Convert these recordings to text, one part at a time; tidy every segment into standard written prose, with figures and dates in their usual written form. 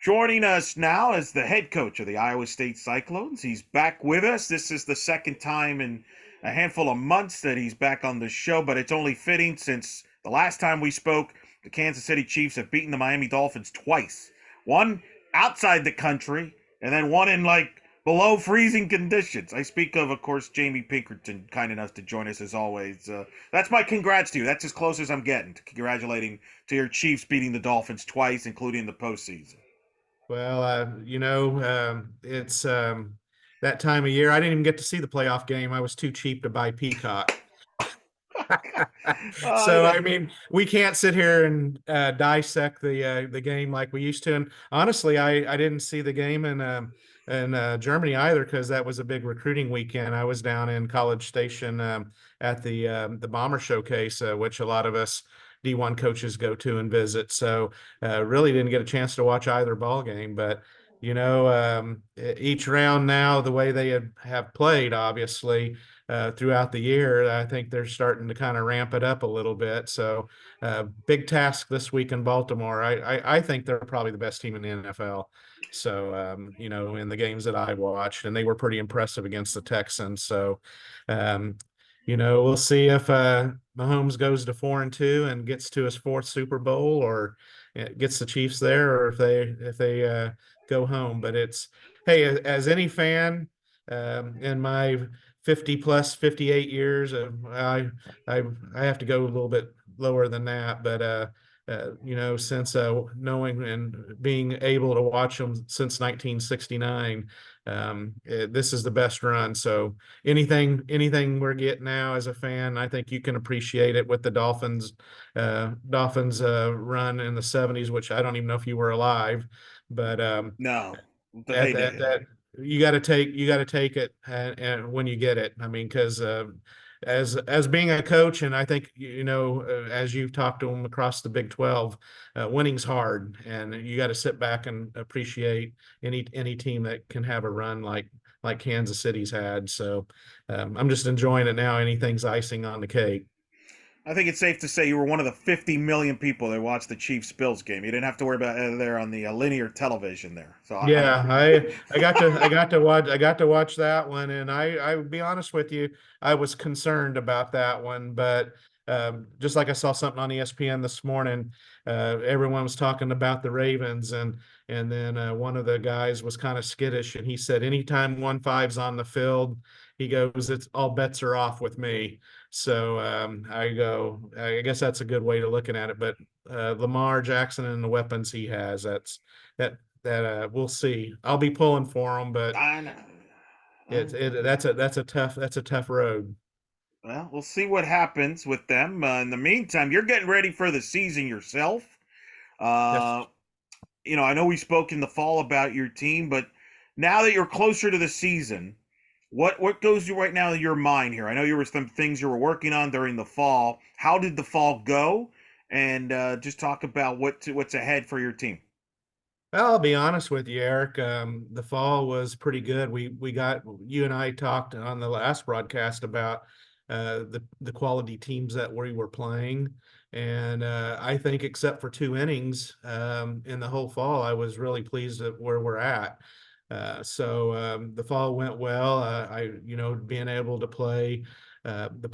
Joining us now is the head coach of the Iowa State Cyclones. He's back with us. This is the second time in a handful of months that he's back on the show, but it's only fitting since the last time we spoke, the Kansas City Chiefs have beaten the Miami Dolphins twice. One outside the country, and then one in below freezing conditions. I speak of course, Jamie Pinkerton, kind enough to join us as always. That's my congrats to you. That's as close as I'm getting to congratulating to your Chiefs beating the Dolphins twice, including the postseason. Well, it's that time of year. I didn't even get to see the playoff game. I was too cheap to buy Peacock. uh, So, I mean, we can't sit here and dissect the game like we used to. And honestly, I didn't see the game in Germany either because that was a big recruiting weekend. I was down in College Station at the Bomber Showcase, which a lot of us D1 coaches go to and visit. So really didn't get a chance to watch either ball game, but each round now, the way they have played, obviously, throughout the year, I think they're starting to kind of ramp it up a little bit. So big task this week in Baltimore. I think they're probably the best team in the NFL. So, in the games that I watched, and they were pretty impressive against the Texans. So, we'll see if Mahomes goes to 4-2 and gets to his fourth Super Bowl, or gets the Chiefs there, or if they go home. But it's hey, as any fan, in my 50 plus 58 years, I I have to go a little bit lower than that, but since knowing and being able to watch them since 1969, this is the best run. So anything we're getting now as a fan, I think you can appreciate it with the Dolphins run in the 70s, which I don't even know if you were alive, but no, the at heyday. that you got to take it, and when you get it, I mean, because as being a coach, and I think as you've talked to them across the Big 12, winning's hard, and you got to sit back and appreciate any team that can have a run like Kansas City's had. So I'm just enjoying it now. Anything's icing on the cake. I think it's safe to say you were one of the 50 million people that watched the Chiefs Bills game. You didn't have to worry about it there on the linear television there. So Yeah, I got to watch that one, and I would be honest with you, I was concerned about that one, but just like I saw something on ESPN this morning, everyone was talking about the Ravens, and then one of the guys was kind of skittish, and he said, anytime 1-5's on the field, he goes, it's all bets are off with me. So I guess that's a good way to looking at it, but Lamar Jackson and the weapons he has, that we'll see. I'll be pulling for them, but I know. that's a tough road. Well, we'll see what happens with them. In the meantime, you're getting ready for the season yourself. Yes. Uh, I know we spoke in the fall about your team, but now that you're closer to the season, what goes through right now in your mind here? I know you were some things you were working on during the fall. How did the fall go? And just talk about what's ahead for your team. Well, I'll be honest with you, Eric. The fall was pretty good. We got you and I talked on the last broadcast about the quality teams that we were playing, and I think except for 2 innings in the whole fall, I was really pleased at where we're at. So the fall went well. Being able to play the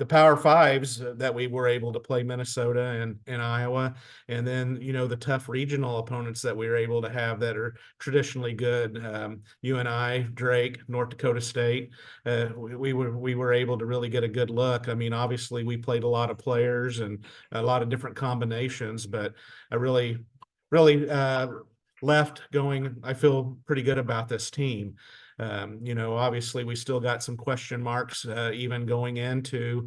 Power Fives that we were able to play Minnesota and Iowa, and then the tough regional opponents that we were able to have that are traditionally good. UNI, Drake, North Dakota State. We were able to really get a good look. I mean, obviously we played a lot of players and a lot of different combinations, but I really left going, I feel pretty good about this team. Obviously we still got some question marks, even going into,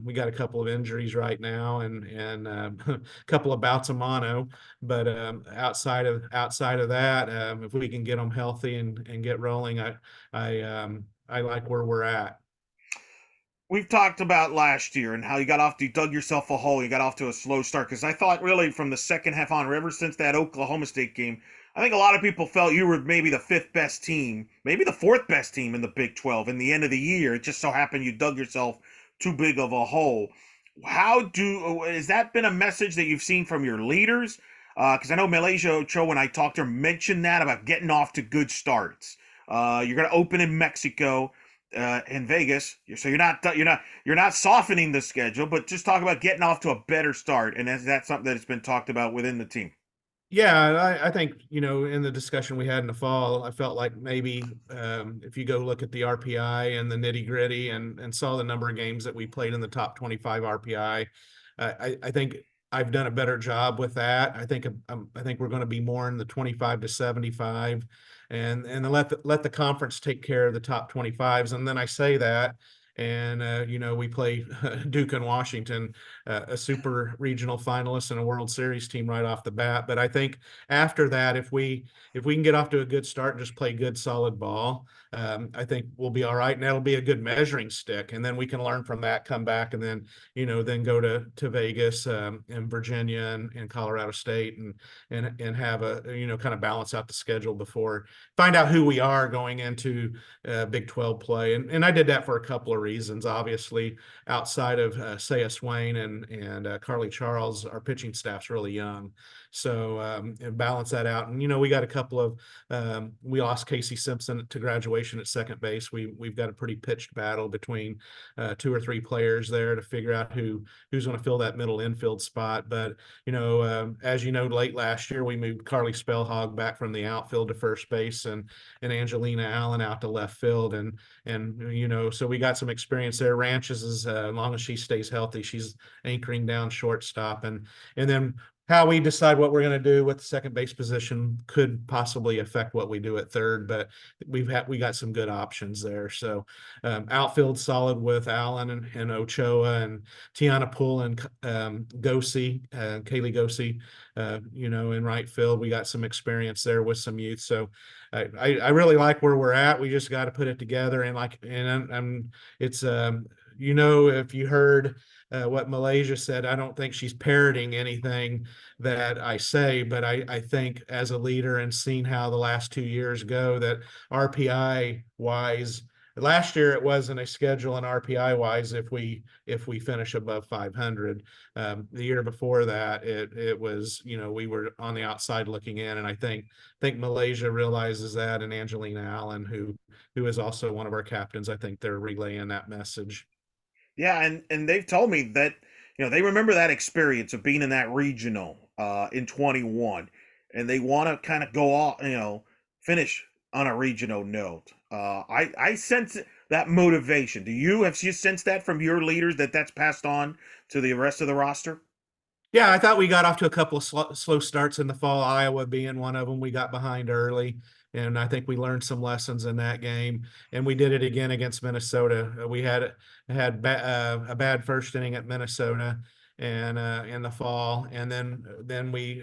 we got a couple of injuries right now, and a couple of bouts of mono, but outside of that, if we can get them healthy and get rolling, I like where we're at. We've talked about last year and how you dug yourself a hole. You got off to a slow start because I thought really from the second half on, ever since that Oklahoma State game, I think a lot of people felt you were maybe the fifth best team, maybe the fourth best team in the Big 12 in the end of the year. It just so happened you dug yourself too big of a hole. Has that been a message that you've seen from your leaders? Because I know Malaysia Ocho, when I talked to her, mentioned that about getting off to good starts. You're going to open in Mexico, in Vegas, so you're not softening the schedule, but just talk about getting off to a better start, and that's something that has been talked about within the team. Yeah, I think, in the discussion we had in the fall, I felt like maybe if you go look at the RPI and the nitty gritty and saw the number of games that we played in the top 25 RPI, I think I've done a better job with that. I think we're going to be more in the 25 to 75, and then let the conference take care of the top 25s. And then I say that, and we play Duke and Washington, a super regional finalist and a World Series team right off the bat. But I think after that, if we can get off to a good start and just play good solid ball, I think we'll be all right, and that'll be a good measuring stick. And then we can learn from that, come back, and then go to Vegas, and Virginia, and Colorado State, and have a kind of balance out the schedule before find out who we are going into Big 12 play. And I did that for a couple of reasons. Obviously, outside of Saya Swain and Carly Charles, our pitching staff's really young, so and balance that out. And we got a couple of we lost Casey Simpson to graduation at second base. We've got a pretty pitched battle between two or three players there to figure out who's going to fill that middle infield spot. But as you know, late last year we moved Carly Spellhog back from the outfield to first base, and Angelina Allen out to left field, and so we got some experience there. Ranches is as long as she stays healthy, she's anchoring down shortstop, and then how we decide what we're going to do with the second base position could possibly affect what we do at third, but we got some good options there. So outfield solid with Allen and Ochoa and Tiana Poole and Gosi, Kaylee Gosi, in right field. We got some experience there with some youth. So I really like where we're at. We just got to put it together, and it's if you heard what Malaysia said, I don't think she's parroting anything that I say, but I think as a leader and seeing how the last 2 years go, that RPI wise, last year it wasn't a schedule, and RPI wise, if we finish above 500. The year before that, it was, we were on the outside looking in, and I think Malaysia realizes that, and Angelina Allen, who is also one of our captains, I think they're relaying that message. Yeah, and they've told me that they remember that experience of being in that regional in 21, and they want to kind of go off, finish on a regional note. I sense that motivation. Have you sensed that from your leaders, that that's passed on to the rest of the roster? Yeah, I thought we got off to a couple of slow starts in the fall, Iowa being one of them. We got behind early, and I think we learned some lessons in that game. And we did it again against Minnesota. We had a bad first inning at Minnesota, and in the fall, and then we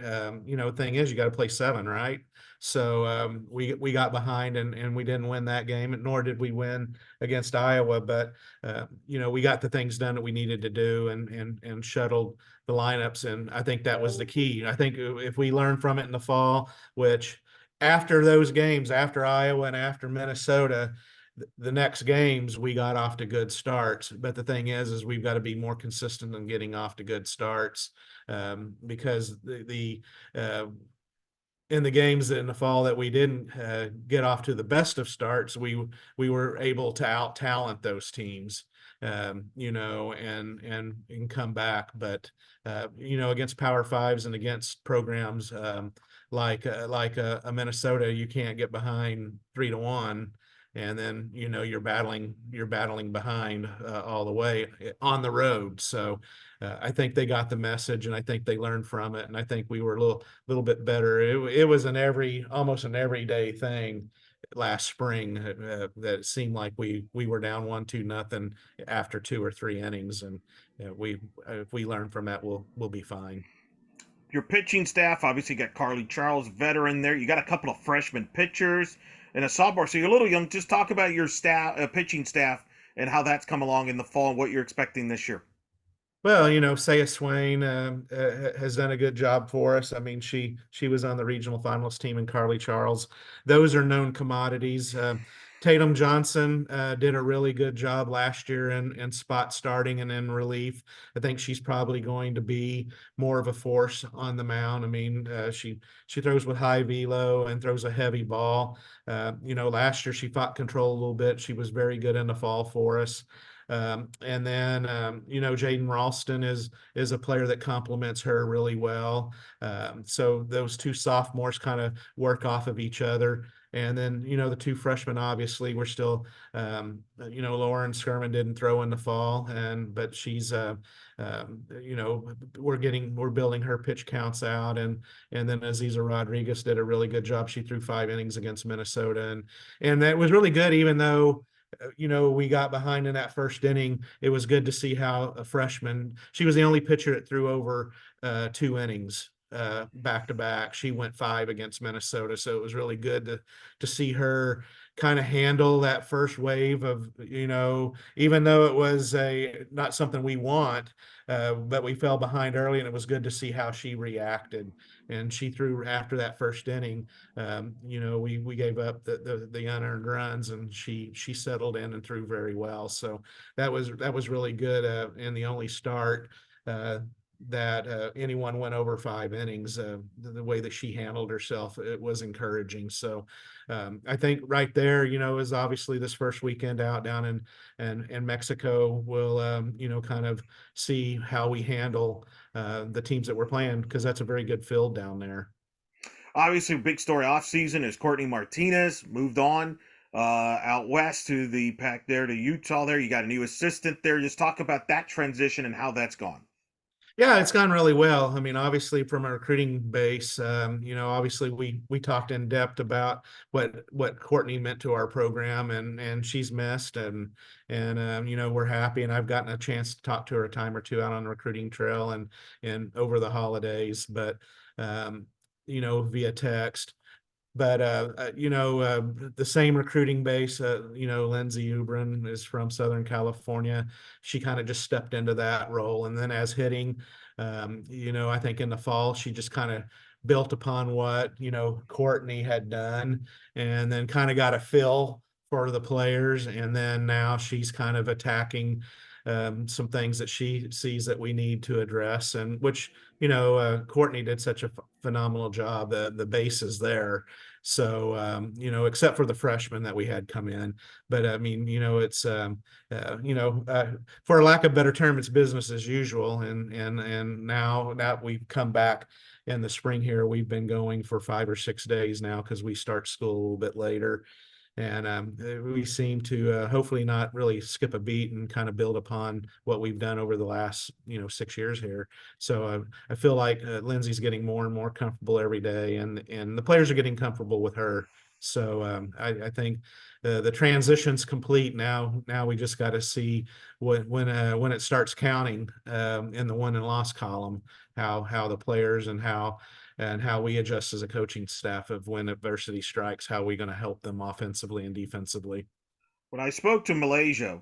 thing is, you got to play seven, right? So we got behind, and we didn't win that game, nor did we win against Iowa. But we got the things done that we needed to do, and shuttled the lineups, and I think that was the key. I think if we learn from it in the fall, which after those games, after Iowa and after Minnesota, the next games we got off to good starts. But the thing is we've got to be more consistent in getting off to good starts, because the in the games in the fall that we didn't get off to the best of starts, we were able to out talent those teams, and come back. But against Power Fives and against programs like a Minnesota, you can't get behind 3-1, and then you're battling behind all the way on the road. So I think they got the message, and I think they learned from it, and I think we were a little bit better. It was almost an everyday thing last spring, that it seemed like we were down 1-2 nothing after 2 or 3 innings, and if we learn from that, we'll be fine. Your pitching staff obviously got Carly Charles, veteran there. You got a couple of freshman pitchers and a sophomore, so you're a little young. Just talk about your staff, pitching staff, and how that's come along in the fall, and what you're expecting this year. Well, Saya Swain has done a good job for us. I mean, she was on the regional finals team, and Carly Charles. Those are known commodities. Tatum Johnson did a really good job last year in spot starting and in relief. I think she's probably going to be more of a force on the mound. I mean, she throws with high velo and throws a heavy ball. Last year she fought control a little bit. She was very good in the fall for us. And then Jaden Ralston is a player that complements her really well. So those two sophomores kind of work off of each other. And then, the two freshmen, obviously, we're still, Lauren Skirman didn't throw in the fall, but she's, we're building her pitch counts out. And then Aziza Rodriguez did a really good job. She threw 5 innings against Minnesota. And that was really good, even though, we got behind in that first inning. It was good to see how a freshman, she was the only pitcher that threw over 2 innings back to back. She went 5 against Minnesota, so it was really good to see her kind of handle that first wave of, even though it was not something we want, but we fell behind early, and it was good to see how she reacted. And she threw after that first inning. We gave up the unearned runs, and she settled in and threw very well. So that was really good, and the only start that anyone went over 5 innings. The way that she handled herself, it was encouraging. So I think right there, is obviously this first weekend out down in Mexico. We'll kind of see how we handle the teams that we're playing, because that's a very good field down there. Obviously, big story off season is Courtney Martinez moved on out west to the pack there to Utah. There, you got a new assistant there. Just talk about that transition and how that's gone. Yeah, it's gone really well. I mean, obviously from a recruiting base, obviously we talked in depth about what Courtney meant to our program, and she's missed, and we're happy. And I've gotten a chance to talk to her a time or two out on the recruiting trail and over the holidays, but via text. But the same recruiting base, Lindsay Ubrin is from Southern California. She kind of just stepped into that role, and then as hitting, I think in the fall she just kind of built upon what Courtney had done, and then kind of got a feel for the players, and then now she's kind of attacking some things that she sees that we need to address, and which Courtney did such a phenomenal job. The base is there. So, except for the freshmen that we had come in, but I mean, it's, for lack of a better term, it's business as usual. And now that we've come back in the spring here, we've been going for 5 or 6 days now, because we start school a little bit later. And we seem to hopefully not really skip a beat and kind of build upon what we've done over the last 6 years here. So I feel like Lindsay's getting more and more comfortable every day, and the players are getting comfortable with her. So I think the transition's complete now. Now we just got to see when it starts counting in the won and loss column, how the players and how we adjust as a coaching staff of when adversity strikes, how we're going to help them offensively and defensively. When I spoke to Malaysia,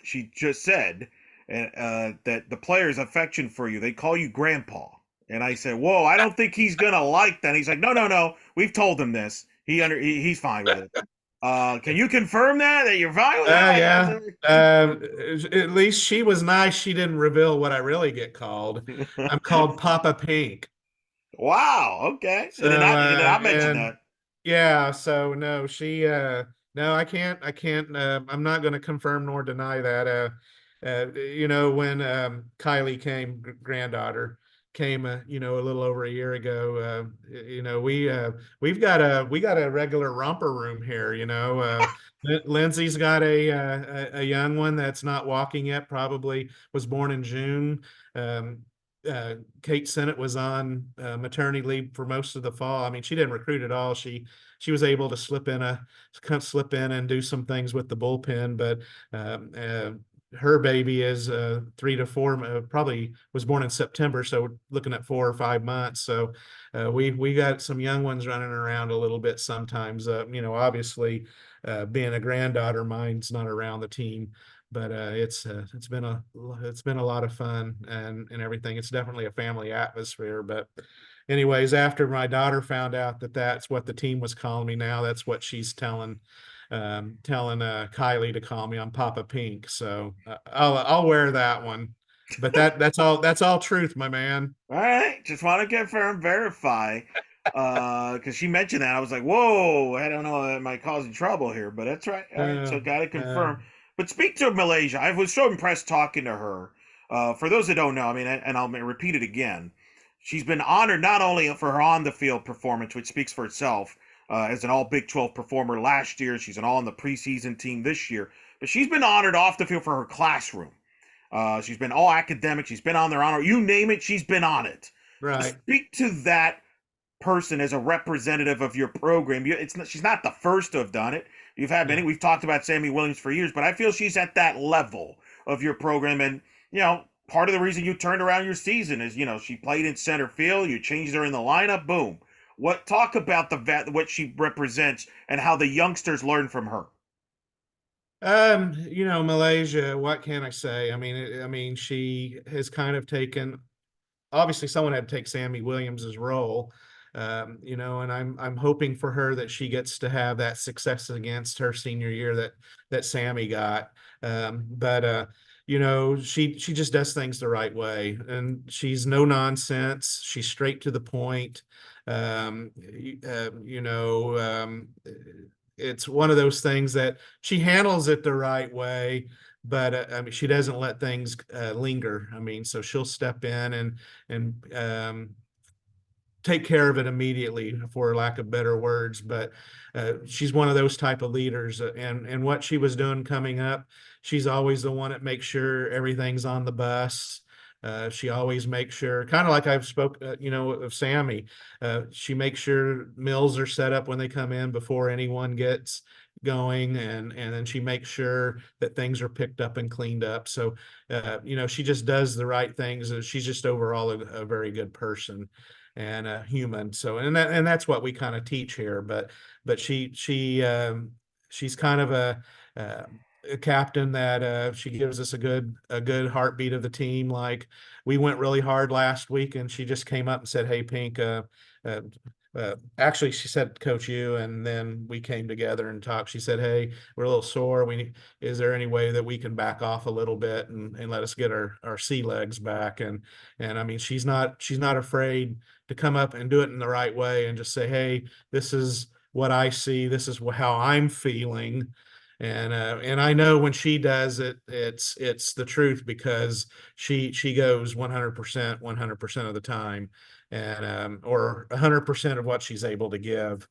she just said that the players' affection for you, they call you Grandpa. And I said, "Whoa, I don't think he's gonna like that." And he's like, "No, no, no. We've told him this. He's fine with it." Can you confirm that you're fine with Yeah. that? At least she was nice. She didn't reveal what I really get called. I'm called Papa Pink. Wow. Okay. So You did not mention and that. yeah, so no, no, I can't I'm not going to confirm nor deny that. When Kylie came, granddaughter came, a little over a year ago, we got a regular romper room here. Lindsay's got a young one that's not walking yet, probably was born in June. um Kate Sennett was on maternity leave for most of the fall. I mean, she didn't recruit at all. She was able to slip in and do some things with the bullpen, but her baby is 3 to 4, probably was born in September, so we're looking at 4 or 5 months. So we got some young ones running around a little bit sometimes. Obviously, being a granddaughter, mine's not around the team, but it's been a lot of fun and everything. It's definitely a family atmosphere. But anyways, after my daughter found out that that's what the team was calling me now, that's what she's telling telling Kylie to call me on Papa Pink. So I'll wear that one. But that's all truth, my man. All right, just want to confirm, verify, because she mentioned that. I was like, whoa, I don't know, it might cause trouble here, but that's right. All right, Uh, so got to uh, confirm. But speak to Malaysia. I was so impressed talking to her. For those that don't know, I mean, and I'll repeat it again, she's been honored not only for her on the field performance, which speaks for itself, as an all Big 12 performer last year. She's an all in the preseason team this year, but she's been honored off the field for her classroom. She's been all academic. She's been on their honor. You name it, she's been on it. So right. speak to that person as a representative of your program. She's not the first to have done it. You've had Yeah. many. We've talked about Sammy Williams for years, but I feel she's at that level of your program. And, part of the reason you turned around your season is, she played in center field. You changed her in the lineup. Boom. Talk about what she represents and how the youngsters learn from her. Malaysia, what can I say? I mean, she has kind of taken, obviously someone had to take Sammy Williams's role. And I'm hoping for her that she gets to have that success against her senior year that Sammy got. But she just does things the right way, and she's no nonsense. She's straight to the point. Um, it's one of those things that she handles it the right way, but I mean, she doesn't let things linger. I mean, so she'll step in and take care of it immediately, for lack of better words. But she's one of those type of leaders, and what she was doing coming up, she's always the one that makes sure everything's on the bus. She always makes sure, kind of like I've spoke, of Sammy. She makes sure meals are set up when they come in before anyone gets going, and then she makes sure that things are picked up and cleaned up. So, she just does the right things. She's just overall a very good person and a human. So, and that's what we kind of teach here. But she's kind of uh, a captain that she gives us a good heartbeat of the team. Like, we went really hard last week, and she just came up and said, "Hey, Pink." Uh, Actually, she said, "Coach, you," and then we came together and talked. She said, "Hey, we're a little sore. Is there any way that we can back off a little bit and let us get our sea legs back?" And I mean, she's not afraid to come up and do it in the right way and just say, "Hey, this is what I see. This is how I'm feeling." And I know when she does it, it's the truth, because she goes 100%, 100% of the time, and or 100% of what she's able to give.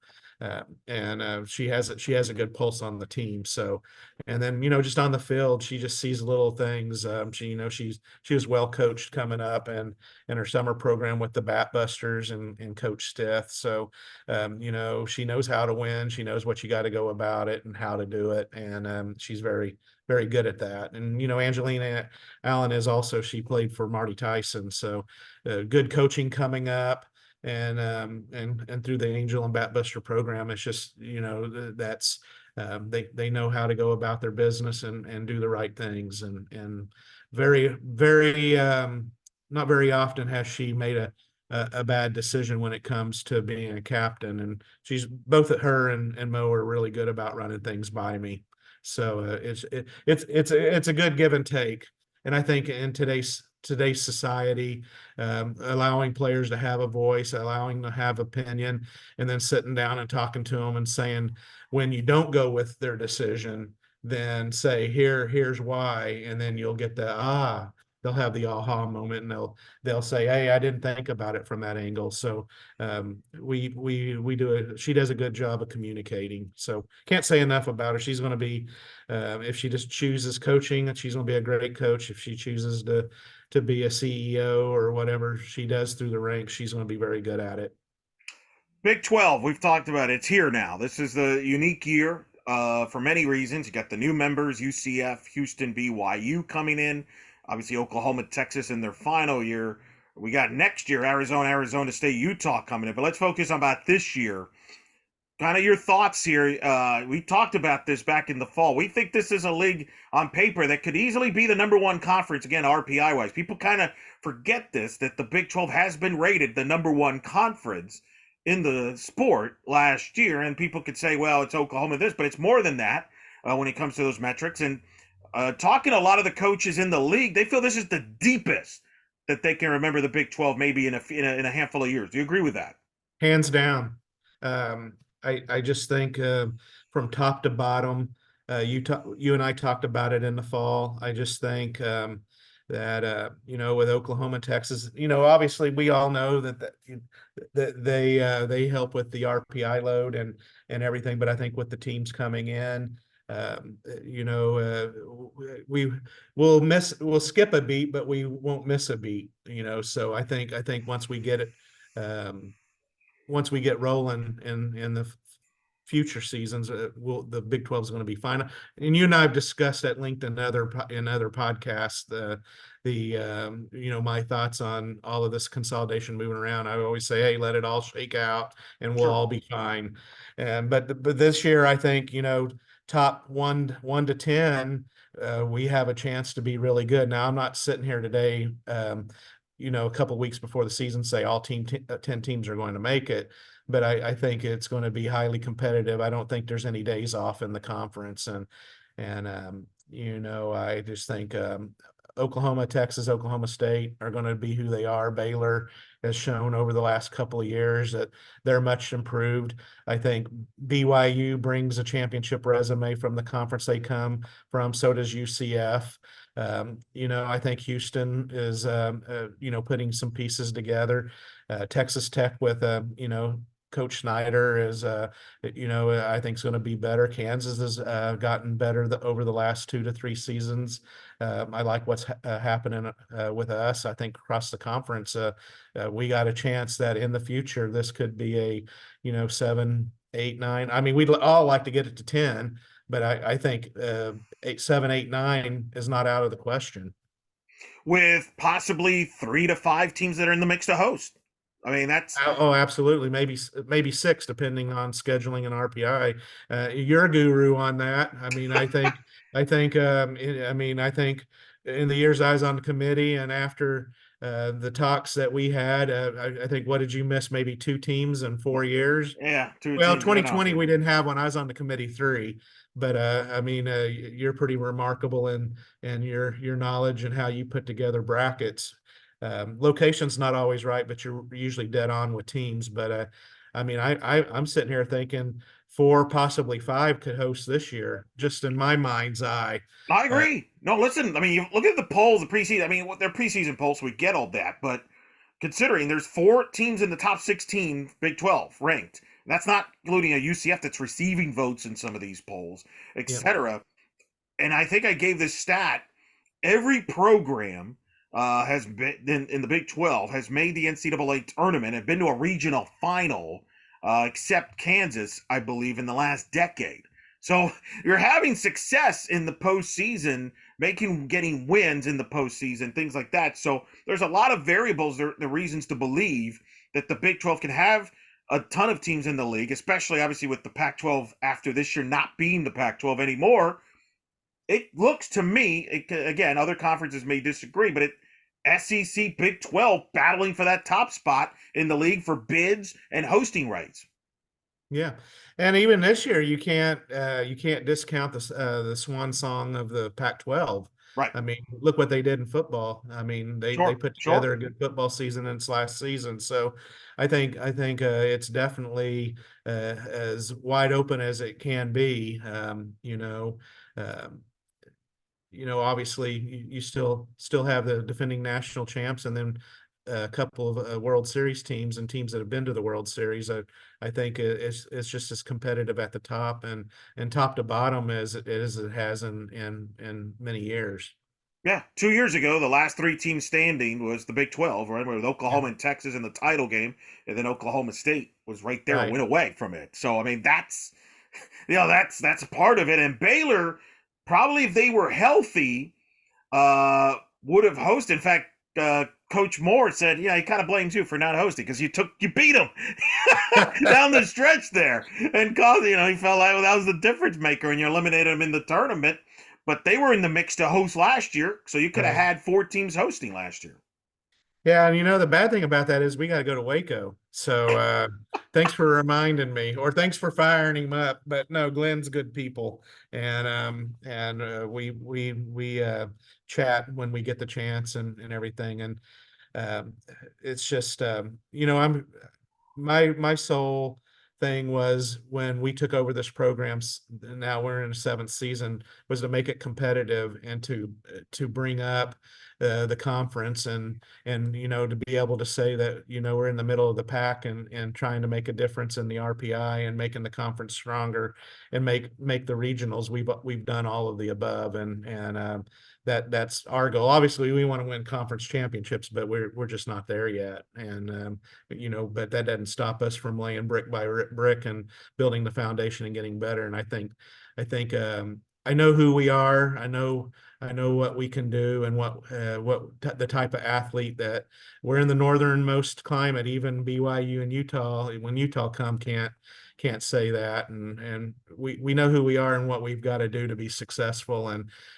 And she has a good pulse on the team. So, and then, just on the field, she just sees little things. She was well coached coming up, and in her summer program with the Bat Busters and Coach Stith. So, she knows how to win. She knows what you got to go about it and how to do it, and she's very, very good at that. And Angelina Allen is also, she played for Marty Tyson, so good coaching coming up. And through the Angel and Batbuster program, it's just, that's they know how to go about their business and do the right things. And very, very, not very often has she made a bad decision when it comes to being a captain. And she's, both at her and Mo are really good about running things by me. So it's a good give and take. And I think in today's society, allowing players to have a voice, allowing them to have opinion, and then sitting down and talking to them and saying, when you don't go with their decision, then say, here's why, and then you'll get they'll have the aha moment, and they'll say, "Hey, I didn't think about it from that angle." So she does a good job of communicating. So can't say enough about her. She's going to be, if she just chooses coaching, she's going to be a great coach. If she chooses to be a CEO or whatever she does through the ranks, she's going to be very good at it. Big 12, we've talked about it. It's here now. This is the unique year for many reasons. You got the new members, UCF, Houston, BYU coming in. Obviously, Oklahoma, Texas in their final year. We got next year, Arizona State, Utah coming in. But let's focus on about this year. Kind of your thoughts here. We talked about this back in the fall. We think this is a league on paper that could easily be the number one conference, again, RPI wise. People kind of forget this, that the Big 12 has been rated the number one conference in the sport last year. And people could say, well, it's Oklahoma this, but it's more than that when it comes to those metrics. And talking to a lot of the coaches in the league, they feel this is the deepest that they can remember the Big 12 maybe in a handful of years. Do you agree with that? Hands down. I just think from top to bottom, you and I talked about it in the fall. I just think that with Oklahoma, Texas, obviously we all know that they help with the RPI load and everything, but I think with the teams coming in, we we'll skip a beat, but we won't miss a beat. So I think um, once we get rolling in the future seasons, the Big 12 is going to be fine. And you and I have discussed at length in other podcasts my thoughts on all of this consolidation moving around. I always say, hey, let it all shake out, and we'll Sure. all be fine. And but this year, I think top one to 10, we have a chance to be really good. Now, I'm not sitting here today. A couple of weeks before the season, say all 10 teams are going to make it. But I think it's going to be highly competitive. I don't think there's any days off in the conference. And I just think Oklahoma, Texas, Oklahoma State are going to be who they are. Baylor has shown over the last couple of years that they're much improved. I think BYU brings a championship resume from the conference they come from. So does UCF. I think Houston is, putting some pieces together. Texas Tech with, Coach Snyder is, I think is going to be better. Kansas has gotten better over the last 2 to 3 seasons. I like what's happening with us. I think across the conference, we got a chance that in the future this could be a 7, 8, 9. I mean, we'd all like to get it to 10, but I think 8, 7, 8, 9 is not out of the question. With possibly 3 to 5 teams that are in the mix to host. I mean, that's Oh, absolutely. Maybe 6, depending on scheduling and RPI. You're a guru on that. I mean, I think in the years I was on the committee and after the talks that we had, I think what did you miss? Maybe 2 teams in 4 years. yeah, two Well, teams. Yeah, no, 2020 we didn't have one. I was on the committee 3, but you're pretty remarkable in your knowledge and how you put together brackets. Location's not always right, but you're usually dead on with teams. But I'm sitting here thinking 4, possibly 5 could host this year, just in my mind's eye. I Uh, agree. No, listen. I mean, you look at the polls, the preseason. I mean, what their preseason polls, we get all that, but considering there's 4 teams in the top 16 Big 12 ranked, and that's not including a UCF that's receiving votes in some of these polls, yeah, etc. And I think I gave this stat: every program has been in the Big 12 has made the NCAA tournament and been to a regional final, except Kansas, I believe, in the last decade. So you're having success in the postseason, getting wins in the postseason, things like that. So there's a lot of variables, the reasons to believe that the Big 12 can have a ton of teams in the league, especially obviously with the Pac 12 after this year not being the Pac 12 anymore. It looks to me, again, other conferences may disagree, but SEC, Big 12 battling for that top spot in the league for bids and hosting rights. yeah. And even this year, you can't discount the swan song of the Pac-12. Right. I mean, look what they did in football. I mean, they Sure. put Sure. together a good football season in its last season. So I think it's definitely as wide open as it can be. Um, obviously you still have the defending national champs, and then a couple of World Series teams and teams that have been to the World Series. I think it's just as competitive at the top and top to bottom as it has in many years. Yeah. 2 years ago, the last 3 teams standing was the Big 12, right? With Yeah, Oklahoma and Texas in the title game. And then Oklahoma State was right there, right. went away from it. So, I mean, that's a part of it. And Baylor, probably if they were healthy, would have hosted. In fact, Coach Moore said, "Yeah, he kind of blames you for not hosting because you beat him down the stretch there, and caused he felt like that was the difference maker, and you eliminated him in the tournament. But they were in the mix to host last year, so you could have Right. had 4 teams hosting last year. Yeah, and the bad thing about that is we got to go to Waco. So Thanks for reminding me, or thanks for firing him up. But no, Glenn's good people, and we chat when we get the chance and everything, and um, it's just I'm my sole thing was when we took over this program. Now we're in the seventh season, was to make it competitive and to bring up the conference and to be able to say that we're in the middle of the pack and trying to make a difference in the RPI and making the conference stronger and make the regionals. We've done all of the above, and that's our goal. Obviously, we want to win conference championships, but we're just not there yet. And but that doesn't stop us from laying brick by brick and building the foundation and getting better. And I think I know who we are. I know what we can do and the type of athlete that we're in the northernmost climate. Even BYU and Utah, when Utah can't say that, and we know who we are and what we've got to do to be successful,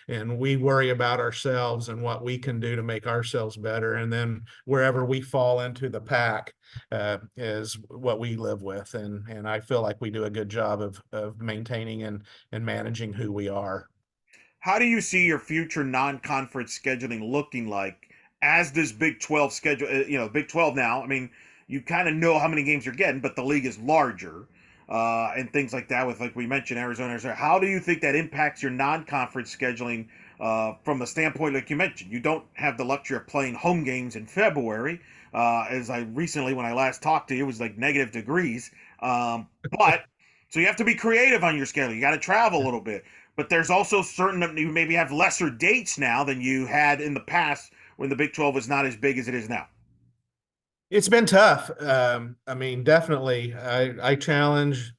and we worry about ourselves and what we can do to make ourselves better, and then wherever we fall into the pack is what we live with, and I feel like we do a good job of maintaining and managing who we are. How do you see your future non-conference scheduling looking like as this Big 12 schedule? Big 12 now. I mean, you kind of know how many games you're getting, but the league is larger, and things like that. With like we mentioned, Arizona. How do you think that impacts your non-conference scheduling from the standpoint, like you mentioned, you don't have the luxury of playing home games in February. As I recently, when I last talked to you, it was like negative degrees. But so you have to be creative on your schedule. You got to travel a little bit, but there's also certain that you maybe have lesser dates now than you had in the past when the Big 12 was not as big as it is now. It's been tough. I mean, definitely, I challenge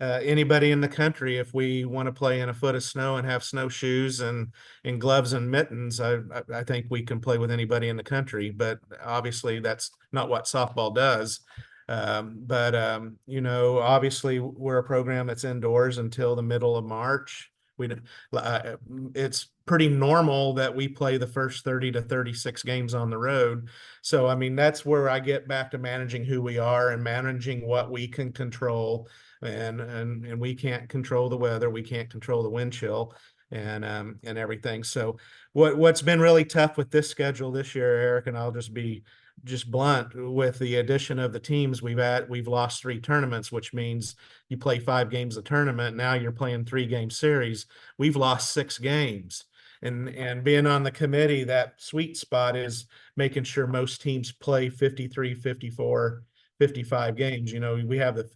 anybody in the country if we want to play in a foot of snow and have snowshoes and gloves and mittens. I think we can play with anybody in the country, but obviously that's not what softball does. But obviously we're a program that's indoors until the middle of March. We uh, it's pretty normal that we play the first 30 to 36 games on the road. So I mean that's where I get back to managing who we are and managing what we can control, and we can't control the weather, we can't control the wind chill and everything. So what's been really tough with this schedule this year, Eric, and I'll just be just blunt, with the addition of the teams we've lost three tournaments, which means you play 5 games a tournament. Now you're playing 3-game series. We've lost 6 games. And being on the committee, that sweet spot is making sure most teams play 53, 54, 55 games. We have the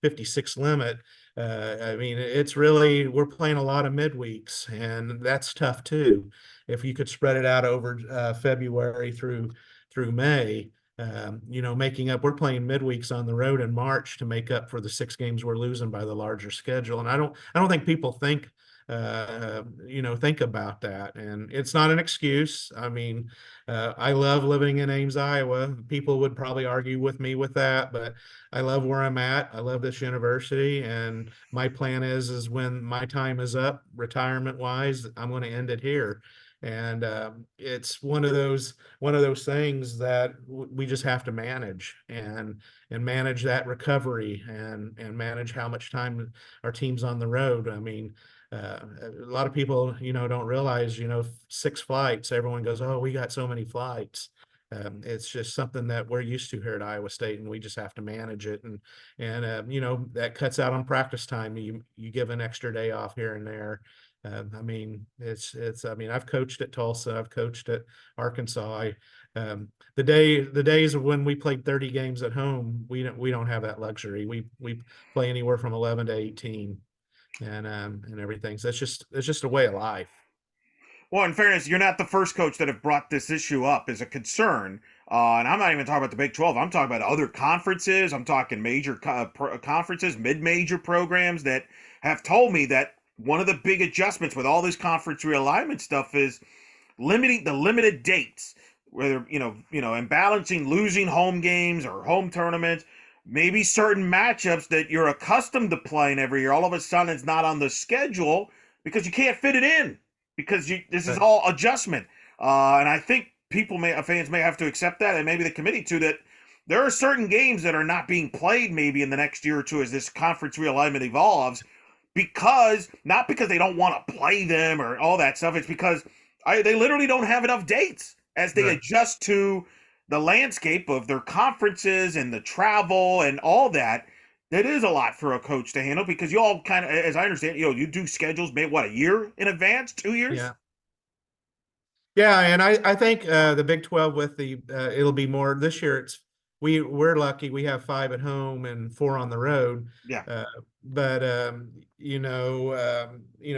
56 limit. I mean, it's really, we're playing a lot of midweeks, and that's tough too. If you could spread it out over February through May, making up, we're playing midweeks on the road in March to make up for the 6 games we're losing by the larger schedule. And I don't think people think about that. And it's not an excuse. I mean, I love living in Ames, Iowa. People would probably argue with me with that, but I love where I'm at. I love this university, and my plan is when my time is up, retirement wise, I'm going to end it here. And it's one of those things that we just have to manage and manage that recovery and manage how much time our team's on the road. I mean, a lot of people, don't realize, 6 flights. Everyone goes, "Oh, we got so many flights." It's just something that we're used to here at Iowa State, and we just have to manage it. And that cuts out on practice time. You give an extra day off here and there. I mean, it's. I mean, I've coached at Tulsa. I've coached at Arkansas. The days of when we played 30 games at home, we don't have that luxury. We play anywhere from 11 to 18 and everything. So it's just a way of life. Well, in fairness, you're not the first coach that have brought this issue up as a concern. And I'm not even talking about the Big 12. I'm talking about other conferences. I'm talking major conferences, mid-major programs that have told me that one of the big adjustments with all this conference realignment stuff is limiting the limited dates, whether and balancing losing home games or home tournaments. Maybe certain matchups that you're accustomed to playing every year, all of a sudden it's not on the schedule because you can't fit it in because this is Right. all adjustment. And I think fans may have to accept that, and maybe the committee too, that there are certain games that are not being played maybe in the next year or two as this conference realignment evolves, because not because they don't want to play them or all that stuff. It's because they literally don't have enough dates as they Right. adjust to the landscape of their conferences and the travel and all that. That is a lot for a coach to handle, because you all kind of, as I understand, you do schedules maybe what, a year in advance, 2 years. Yeah. Yeah, and I think the Big 12 with the it'll be more this year. We're lucky we have five at home and four on the road. Yeah. Uh, but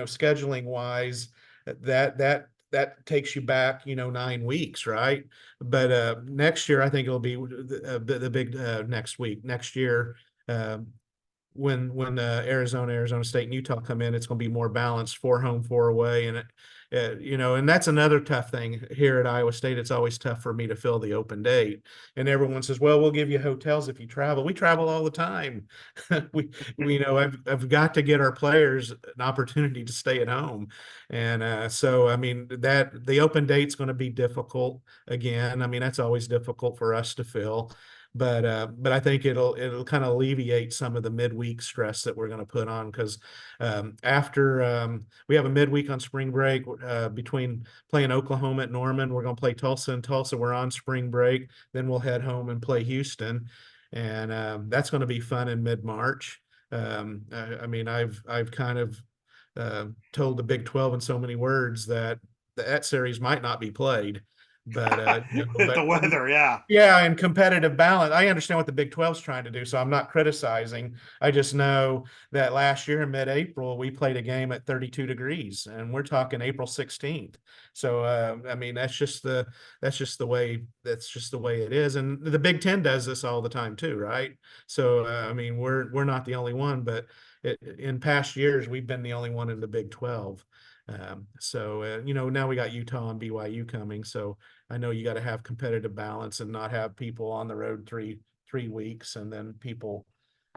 scheduling wise, that takes you back 9 weeks, right? But next year I think it'll be the big next week next year. Um, when Arizona State, and Utah come in, it's going to be more balanced, four home, four away, and and that's another tough thing here at Iowa State. It's always tough for me to fill the open date, and everyone says, "Well, we'll give you hotels if you travel." We travel all the time. I've got to get our players an opportunity to stay at home, and so I mean that the open date's going to be difficult again. I mean that's always difficult for us to fill, but I think it'll kind of alleviate some of the midweek stress that we're going to put on because after we have a midweek on spring break between playing Oklahoma at Norman, we're going to play Tulsa and Tulsa. We're on spring break, then we'll head home and play Houston, and that's going to be fun in mid-March. I mean, I've kind of told the Big 12 in so many words that that series might not be played, but The weather, yeah. yeah, and competitive balance. I understand what the Big 12's trying to do, so I'm not criticizing. I just know that last year in mid-April, we played a game at 32 degrees, and we're talking April 16th. So, I mean, that's just the way it is. And the Big Ten does this all the time too, right? So, I mean, we're not the only one, but in past years, we've been the only one in the Big 12. Now we got Utah and BYU coming, so I know you got to have competitive balance and not have people on the road three weeks and then people.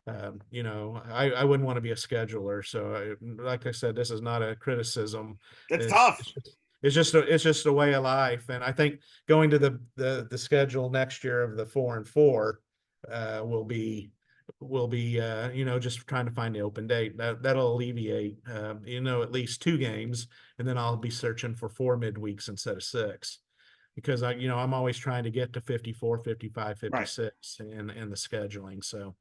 I wouldn't want to be a scheduler. So, like I said, this is not a criticism. It's It's tough. it's just it's just a way of life. And I think going to the schedule next year of the 4-4 will be just trying to find the open date that'll alleviate at least two games, and then I'll be searching for four midweeks instead of six because I'm always trying to get to 54, 55, Right. 56 in the scheduling. So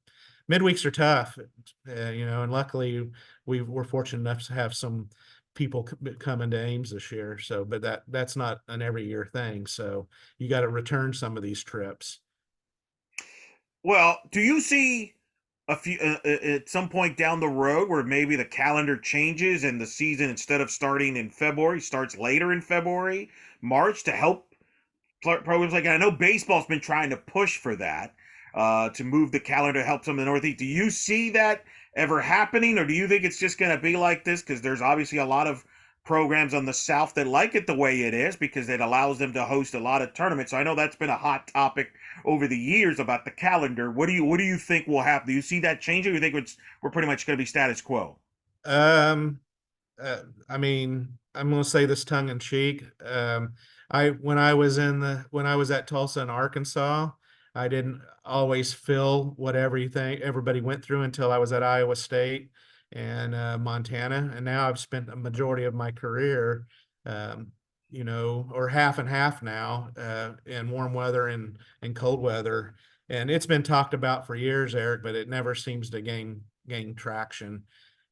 midweeks are tough, and luckily we're fortunate enough to have some people coming to Ames this year. So, but that's not an every year thing. So you got to return some of these trips. Well, do you see a few at some point down the road where maybe the calendar changes and the season, instead of starting in February, starts later in February, March, to help programs like, and I know baseball's been trying to push for that, to move the calendar to help some of the Northeast. Do you see that ever happening, or do you think it's just going to be like this? Because there's obviously a lot of programs on the South that like it the way it is because it allows them to host a lot of tournaments. So I know that's been a hot topic over the years about the calendar. What do you think will happen? Do you see that changing, or do you think we're pretty much going to be status quo? Um, I mean, I'm going to say this tongue in cheek. I when I was at Tulsa in Arkansas, I didn't always feel what everybody went through until I was at Iowa State and Montana, and now I've spent a majority of my career, or half and half now, in warm weather and cold weather, and it's been talked about for years, Eric, but it never seems to gain traction.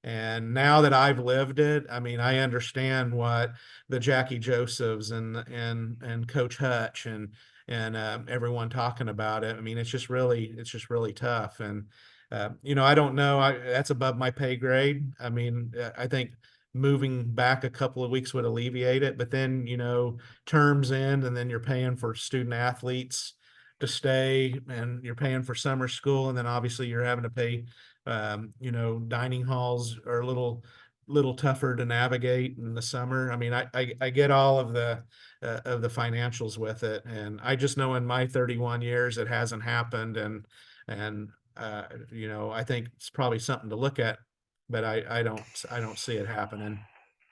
And now that I've lived it, I mean, I understand what the Jackie Josephs and Coach Hutch and everyone talking about it. I mean, it's just really tough. And I don't know. That's above my pay grade. I mean, I think moving back a couple of weeks would alleviate it. But then terms end, and then you're paying for student athletes to stay, and you're paying for summer school, and then obviously you're having to pay dining halls are a little tougher to navigate in the summer. I mean, I get all of the financials with it, and I just know in my 31 years it hasn't happened, and I think it's probably something to look at, but I don't see it happening.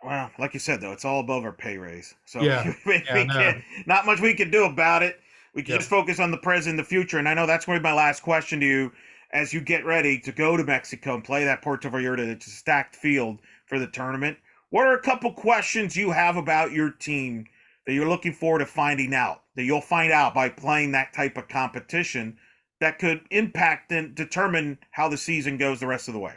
Well, like you said, though, it's all above our pay raise, so Yeah, yeah, we can't. no, Not much we can do about it. we can just Yep. focus on the present and the future. And I know that's going to be my last question to you as you get ready to go to Mexico and play that Puerto Vallarta. It's a stacked field for the tournament. What are a couple questions you have about your team that you're looking forward to finding out, that you'll find out by playing that type of competition that could impact and determine how the season goes the rest of the way?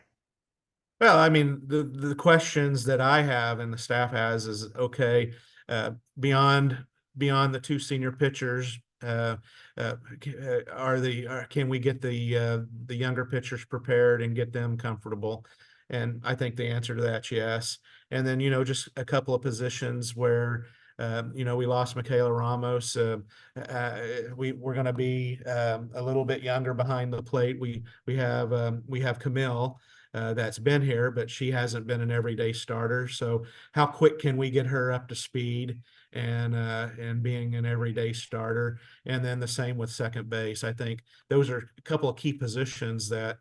Well, I mean, the questions that I have and the staff has is okay, uh, beyond beyond the two senior pitchers, can we get the younger pitchers prepared and get them comfortable? And I think the answer to that's yes. And then, just a couple of positions where we lost Michaela Ramos. We're going to be a little bit younger behind the plate. We have Camille, that's been here, but she hasn't been an everyday starter. So how quick can we get her up to speed and being an everyday starter? And then the same with second base. I think those are a couple of key positions that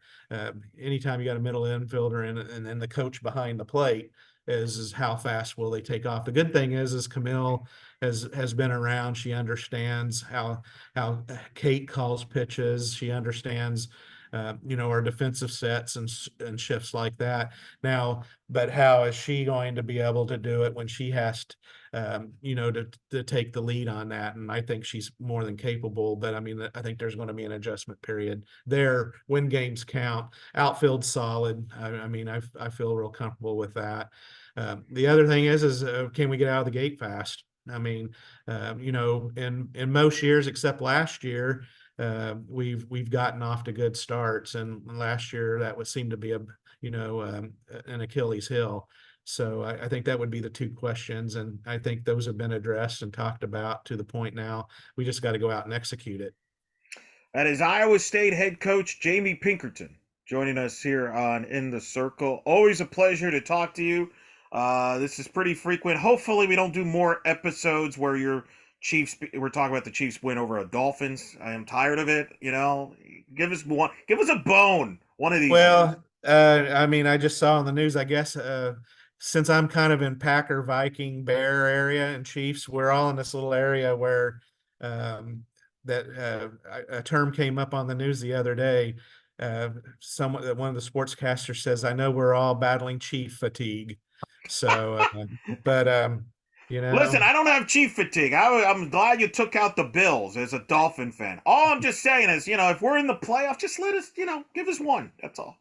anytime you got a middle infielder and then the coach behind the plate is how fast will they take off. The good thing is Camille has been around. She understands how Kate calls pitches. She understands our defensive sets and shifts like that. Now, but how is she going to be able to do it when she has to take the lead on that? And I think she's more than capable. But I mean, I think there's going to be an adjustment period there when games count. Outfield solid. I mean, I feel real comfortable with that. The other thing is can we get out of the gate fast? I mean, in most years except last year, we've gotten off to good starts, and last year that would seem to be an Achilles heel. So I think that would be the two questions, and I think those have been addressed and talked about to the point now. We just got to go out and execute it. That is Iowa State head coach Jamie Pinkerton joining us here on In the Circle. Always a pleasure to talk to you. This is pretty frequent. Hopefully, we don't do more episodes where your Chiefs. We're talking about the Chiefs win over a Dolphins. I am tired of it. Give us one. Give us a bone one of these years. Well, I mean, I just saw on the news, I guess, since I'm kind of in Packer, Viking, Bear area and Chiefs, we're all in this little area where um, that a term came up on the news the other day. One of the sportscasters says, "I know we're all battling Chief fatigue." So, but you Listen, know, I don't have Chief fatigue. I'm glad you took out the Bills as a Dolphin fan. All I'm just saying is, if we're in the playoffs, just let us, give us one. That's all.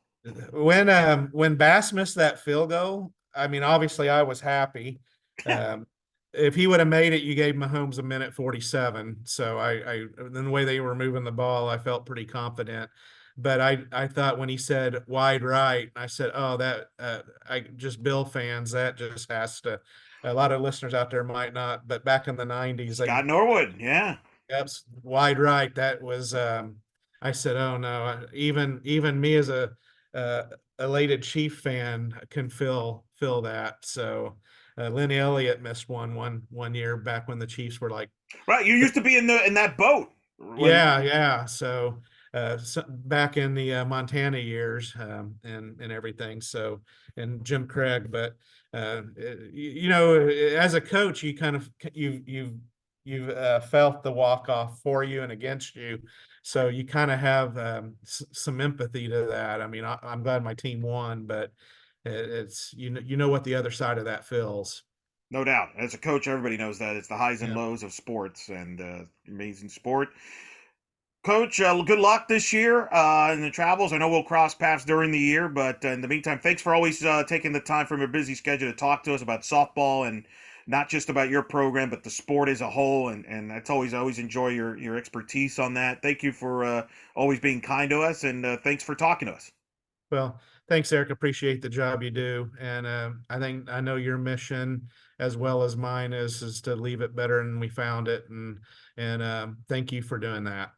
when Bass missed that field goal, I mean, obviously I was happy. Um, if he would have made it, you gave Mahomes a minute 47. So then the way they were moving the ball, I felt pretty confident. But I thought when he said wide right, I said, oh, that I just Bill fans, that just has to. A lot of listeners out there might not, but back in the 90s, Scott Norwood, yeah. yep, wide right. That was I said, oh no, even me as a elated Chief fan can feel that. So Lenny Elliott missed one year back when the Chiefs were like, Right, you used to be in that boat when yeah. So back in the Montana years and everything. So and Jim Craig, but as a coach, you kind of you've felt the walk off for you and against you, so you kind of have some empathy to that. I mean, I'm glad my team won, but it's you know what the other side of that feels. no doubt. As a coach, everybody knows that it's the highs and Yeah. lows of sports and amazing sport. Coach, good luck this year in the travels. I know we'll cross paths during the year, but in the meantime, thanks for always taking the time from your busy schedule to talk to us about softball and not just about your program, but the sport as a whole. And that's I always enjoy your expertise on that. Thank you for always being kind to us, and thanks for talking to us. Well, thanks, Eric. Appreciate the job you do, and I know your mission as well as mine is to leave it better than we found it, and thank you for doing that.